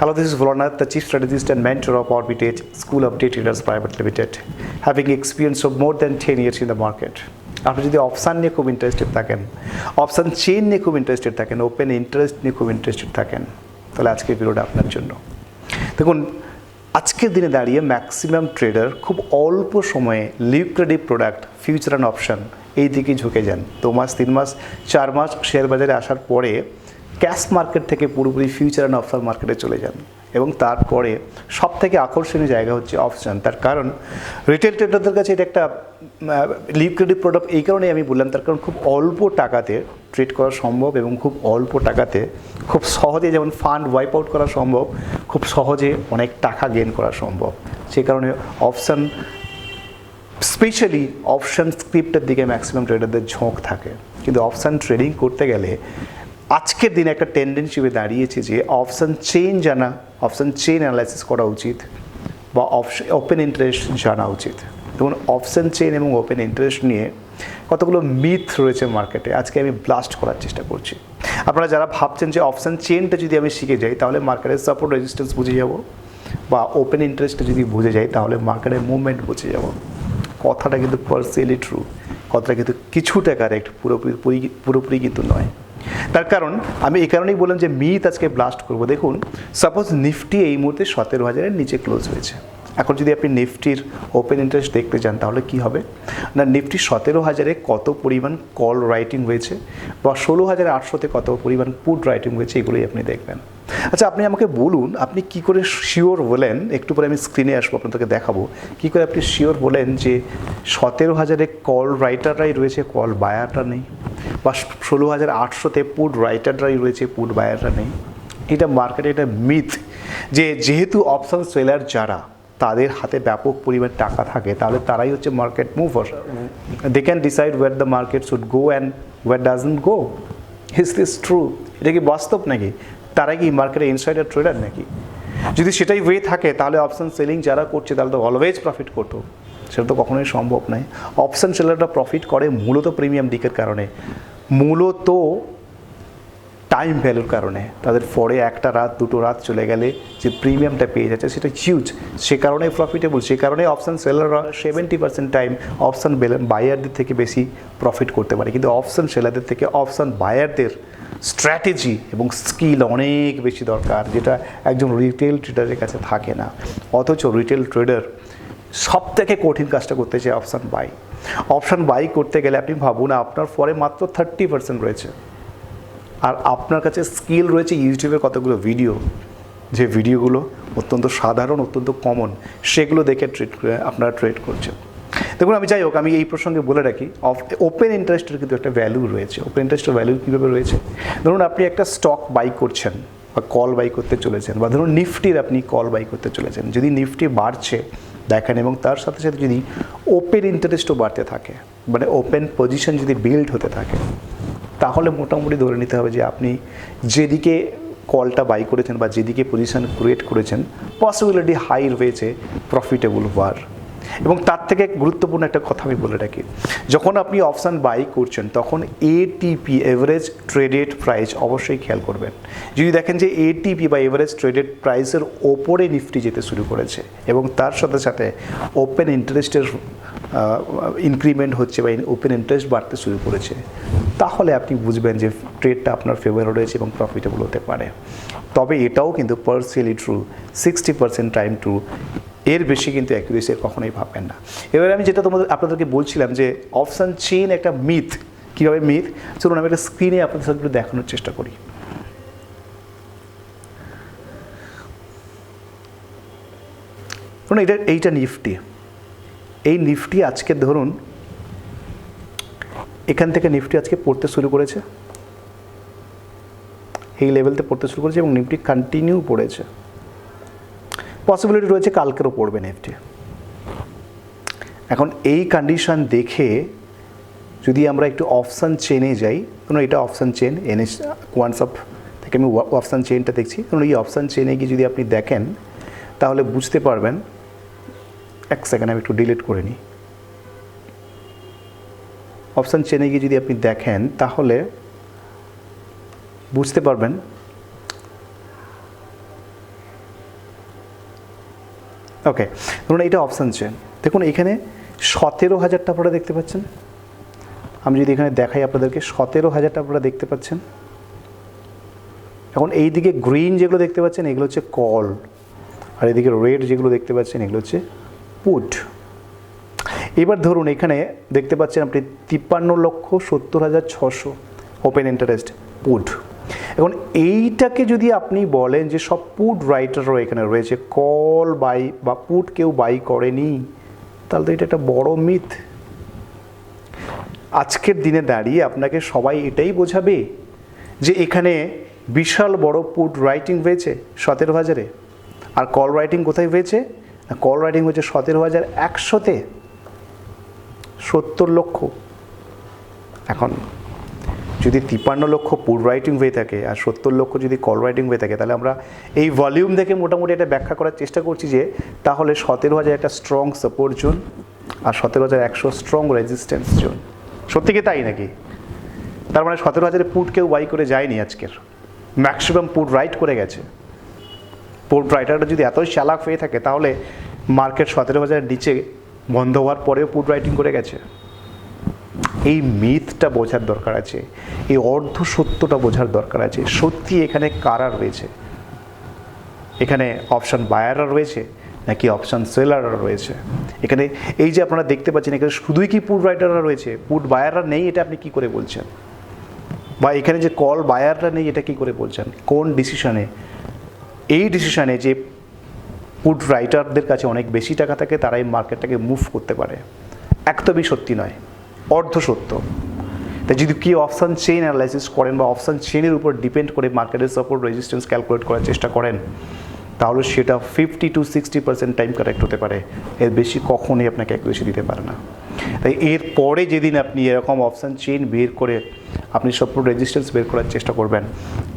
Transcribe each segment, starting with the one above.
Hello, this is Volanath, the Chief Strategist and Mentor of Orbitage School of Day Traders Private Limited, having experience of more than 10 years in the market. আপনি যদি option নিয়ে খুব interested থাকেন, option chain নিয়ে খুব interested থাকেন, open interest নিয়ে খুব ইন্টারেস্টেড থাকেন, তাহলে আজকের ভিডিওটা আপনার জন্য। দেখুন, আজকের দিনে দাঁড়িয়ে ম্যাক্সিমাম ট্রেডার খুব অল্প সময়ে liquidity product, future and option এই দিকে ঝুঁকে যান। 2 মাস, 3 মাস, 4 মাস শেয়ার বাজারে আসার পরে ক্যাশ মার্কেট থেকে পুরোপুরি ফিউচার অ্যান্ড অপশন মার্কেটে চলে যান, এবং তারপরে সবথেকে আকর্ষণীয় জায়গা হচ্ছে অপশন। তার কারণ রিটেল ট্রেডারদের কাছে এটা একটা লিকুইডিটি প্রোডাক্ট। এই কারণেই আমি বললাম, তার কারণ খুব অল্প টাকাতে ট্রেড করা সম্ভব, এবং খুব অল্প টাকাতে খুব সহজে যেমন ফান্ড ওয়াইপ আউট করা সম্ভব, খুব সহজে অনেক টাকা গেইন করা সম্ভব। সেই কারণে অপশন, স্পেশালি অপশন স্ক্রিপ্টের দিকে ম্যাক্সিমাম ট্রেডারদের ঝোঁক থাকে। কিন্তু অপশন ট্রেডিং করতে গেলে আজকের দিনে একটা টেন্ডেন্সি হয়ে দাঁড়িয়েছে যে অপশন চেইন জানা, অপশন চেইন অ্যানালাইসিস করা উচিত, বা ওপেন ইন্টারেস্ট জানা উচিত। দেখুন, অপশন চেইন এবং ওপেন ইন্টারেস্ট নিয়ে কতগুলো মিথ রয়েছে মার্কেটে, আজকে আমি ব্লাস্ট করার চেষ্টা করছি। আপনারা যারা ভাবছেন যে অপশন চেইনটা যদি আমি শিখে যাই তাহলে মার্কেটের সাপোর্ট রেজিস্ট্যান্স বুঝে যাব, বা ওপেন ইন্টারেস্টটা যদি বুঝে যাই তাহলে মার্কেটের মুভমেন্ট বুঝে যাব, কথাটা কিন্তু পার্সিয়ালি ট্রু, কথাটা কিন্তু কিছুটা কারেক্ট, পুরোপুরি কিন্তু নয়। তার কারণ আমি এই কারণেই বললাম যে মিথ আজকে ব্লাস্ট করব। দেখুন, সাপোজ নিফটি এই মুহূর্তে 17,000-এর নিচে ক্লোজ হয়েছে। এখন যদি আপনি নিফটির ওপেন ইন্টারেস্ট দেখতে চান তাহলে কি হবে না, নিফটি 17,000-এ কত পরিমাণ কল রাইটিং হয়েছে, বা 16,800-তে কত পরিমাণ পুট রাইটিং হয়েছে, এগুলোই আপনি দেখবেন। আচ্ছা, আপনি আমাকে বলুন, আপনি কি করে শিওর বলেন, একটু পরে আমি স্ক্রিনে আসবো, আপনাদেরকে দেখাবো কী করে আপনি শিওর বলেন যে 17,000-এ কল রাইটাররাই রয়েছে, কল বায়াররা নেই, বা 16,800-তে পুট রাইটাররাই রয়েছে, পুট বায়াররা নেই। এটা মার্কেটে একটা মিথ যে যেহেতু অপশন সেলার যারা, তাদের হাতে ব্যাপক পরিমাণ টাকা থাকে, তাহলে তারাই হচ্ছে market mover. They can decide where the market should go and where doesn't go. Is this true? এটা কি বাস্তব নাকি? তারা কি মার্কেটে ইনসাইডার ট্রেডার নাকি? যদি সেটাই ওয়ে থাকে তাহলে অপশন সেলিং যারা করছে তাহলে তো অলওয়েজ প্রফিট করতো। সেটা তো কখনোই সম্ভব নয়। অপশন সেলাররা প্রফিট করে মূলত প্রিমিয়াম ডিকের কারণে, মূলত টাইম ভ্যালুর কারণে। তাদের পরে একটা রাত, দুটো রাত চলে গেলে যে প্রিমিয়ামটা পেয়ে যাচ্ছে সেটা হিউজ, সে কারণেই প্রফিটেবল। সে কারণে অপশন সেলাররা 70% টাইম অপশন বায়ারদের থেকে বেশি প্রফিট করতে পারে। কিন্তু অপশন সেলারদের থেকে অপশন বায়ারদের স্ট্র্যাটেজি এবং স্কিল অনেক বেশি দরকার, যেটা একজন রিটেল ট্রেডারের কাছে থাকে না। অথচ রিটেল ট্রেডার সব থেকে কঠিন কাজটা করতে চায় অপশান বাই। অপশান বাই করতে গেলে আপনি ভাবুন, আপনার পরে মাত্র 30% রয়েছে, আর আপনার কাছে স্কিল রয়েছে ইউটিউবের কতগুলো ভিডিও, যে ভিডিওগুলো অত্যন্ত সাধারণ, অত্যন্ত কমন, সেগুলো দেখে আপনারা ট্রেড করছেন। দেখুন, আমি যাই হোক, আমি এই প্রসঙ্গে বলে রাখি, ওপেন ইন্টারেস্টের কিন্তু একটা ভ্যালু রয়েছে। ওপেন ইন্টারেস্টের ভ্যালু কীভাবে রয়েছে? ধরুন, আপনি একটা স্টক বাই করছেন বা কল বাই করতে চলেছেন, বা ধরুন নিফটির আপনি কল বাই করতে চলেছেন। যদি নিফটি বাড়ছে দেখেন, এবং তার সাথে সাথে যদি ওপেন ইন্টারেস্টও বাড়তে থাকে, মানে ওপেন পজিশন যদি বিল্ড হতে থাকে, তাহলে মোটামুটি ধরে নিতে হবে যে আপনি যেদিকে কলটা বাই করেছেন বা যেদিকে পজিশন ক্রিয়েট করেছেন, পসিবিলিটি হাই রয়েছে প্রফিটেবল হওয়ার। এবং তার থেকে গুরুত্বপূর্ণ একটা কথা আমি বলে রাখি, যখন আপনি অপশান বাই করছেন তখন এটিপি, এভারেজ ট্রেডেড প্রাইস, অবশ্যই খেয়াল করবেন। যদি দেখেন যে এটিপি বা এভারেজ ট্রেডেড প্রাইসের ওপরে নিফটি যেতে শুরু করেছে, এবং তার সাথে সাথে ওপেন ইন্টারেস্টের ইনক্রিমেন্ট হচ্ছে বা ওপেন ইন্টারেস্ট বাড়তে শুরু করেছে, তাহলে আপনি বুঝবেন যে ট্রেডটা আপনার ফেভারে রয়েছে এবং প্রফিটেবল হতে পারে। তবে এটাও কিন্তু পার্সিয়ালি ট্রু, 60% টাইম ট্রু, এর বেশি কিন্তু অ্যাকুরেসি কখনোই ভাববেন না। এবারে আমি যেটা আপনাদেরকে বলছিলাম যে অপশান চেইন একটা মিথ। কীভাবে মিথ? চলুন আমি একটা স্ক্রিনে আপনাদের সাথে একটু দেখানোর চেষ্টা করি। ধরুন এইটা নিফটি। এই নিফটি আজকে ধরুন এখান থেকে নিফটি আজকে পড়তে শুরু করেছে, এই লেভেলতে পড়তে শুরু করেছে, এবং নিফটি কন্টিনিউ পড়েছে। পসিবিলিটি রয়েছে কালকেরও পড়বে নিফটি। এখন এই কন্ডিশন দেখে যদি আমরা একটু অপশান চেনে যাই, ধরুন এটা অপশান চেন, এনএস কোয়ান্টসঅপ থেকে আমি অপশান চেনটা দেখছি। ধরুন এই অপশান চেনে গিয়ে যদি আপনি দেখেন তাহলে বুঝতে পারবেন, এক সেকেন্ড আমি একটু ডিলিট করে নিই। অপশান চেনে গিয়ে যদি আপনি দেখেন তাহলে বুঝতে পারবেন ওকে, ধরুন এটা অপশান চেন, দেখুন এখানে 17,000টা আপনারা দেখতে পাচ্ছেন। আমি যদি এখানে দেখাই আপনাদেরকে, 17,000টা আপনারা দেখতে পাচ্ছেন। এখন এই দিকে গ্রিন যেগুলো দেখতে পাচ্ছেন এগুলো হচ্ছে কল, আর এদিকে রেড যেগুলো দেখতে পাচ্ছেন এগুলো হচ্ছে পুট। এবার ধরুন এখানে দেখতে পাচ্ছেন আপনি 53,70,600 ওপেন ইন্টারেস্ট পুট। এখন এইটাকে যদি আপনি বলেন যে সব পুট রাইটারও এখানে রয়েছে, কল বাই বা পুট কেউ বাই করেনি, তাহলে তো এটা একটা বড় মিথ। আজকের দিনে দাঁড়িয়ে আপনাকে সবাই এটাই বোঝাবে যে এখানে বিশাল বড় পুট রাইটিং হয়েছে 17,000-এ, আর কল রাইটিং কোথায় হয়েছে? কল রাইটিং হয়েছে 17,100-তে, 70 লক্ষ। এখন যদি 53 লক্ষ পুট রাইটিং হয়ে থাকে আর 70 লক্ষ যদি কল রাইটিং হয়ে থাকে, তাহলে আমরা এই ভলিউম দেখে মোটামুটি এটা ব্যাখ্যা করার চেষ্টা করছি যে তাহলে 17,000 একটা স্ট্রং সাপোর্ট জোন আর 17,100 স্ট্রং রেজিস্ট্যান্স জোন। সত্যি কি তাই নাকি? তার মানে 17,000-এ পুট কেউ বাই করে যায়নি, আজকের ম্যাক্সিমাম পুট রাইট করে গেছে। পুট রাইটারটা যদি এতই চালাক হয়ে থাকে তাহলে মার্কেট 17,000-এর নিচে বন্ধ হওয়ার পরেও পুট রাইটিং করে গেছে। এই মিথটা বোঝার দরকার আছে, এই অর্ধ সত্যটা বোঝার দরকার আছে। সত্যি এখানে কারা রয়েছে? এখানে অপশান বায়াররা রয়েছে নাকি অপশান সেলাররা রয়েছে? এখানে এই যে আপনারা দেখতে পাচ্ছেন এখানে শুধুই কি পুট রাইটাররা রয়েছে, পুট বায়াররা নেই এটা আপনি কি করে বলছেন? বা এখানে যে কল বায়াররা নেই এটা কি করে বলছেন? কোন ডিসিশনে? এই ডিসিশনে যে পুট রাইটারদের কাছে অনেক বেশি টাকা থাকে, তারা এই মার্কেটটাকে মুভ করতে পারে। একদমই সত্যি নয়, অর্ধ সত্য। তাই যদি কি অপশান চেইন অ্যানালাইসিস করেন বা অপশান চেইনের উপর ডিপেন্ড করে মার্কেটের সাপোর্ট রেজিস্ট্যান্স ক্যালকুলেট করার চেষ্টা করেন, তাহলে সেটা 50 to 60% টাইম কারেক্ট হতে পারে, এর বেশি কখনোই আপনাকে অ্যাকুরেসি দিতে পারে না। তাই এরপরে যেদিন আপনি এরকম অপশান চেইন বের করে আপনি সাপোর্ট রেজিস্ট্যান্স বের করার চেষ্টা করবেন,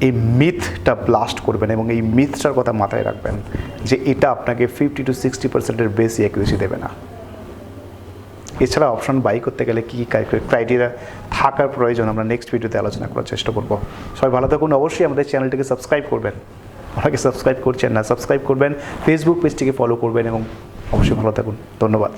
এই মিথটা ব্লাস্ট করবেন এবং এই মিথটার কথা মাথায় রাখবেন যে এটা আপনাকে 50 to 60%-এর বেশি অ্যাকুরেসি দেবে না। এছাড়া অপশন বাই করতে গেলে কী ক্রাইটেরিয়া থাকার প্রয়োজন আমরা নেক্সট ভিডিওতে আলোচনা করার চেষ্টা করব। সবাই ভালো থাকুন, অবশ্যই আমাদের চ্যানেলটিকে সাবস্ক্রাইব করবেন, অনেকে সাবস্ক্রাইব করছেন না, সাবস্ক্রাইব করবেন, ফেসবুক পেজটিকে ফলো করবেন এবং অবশ্যই ভালো থাকুন। ধন্যবাদ।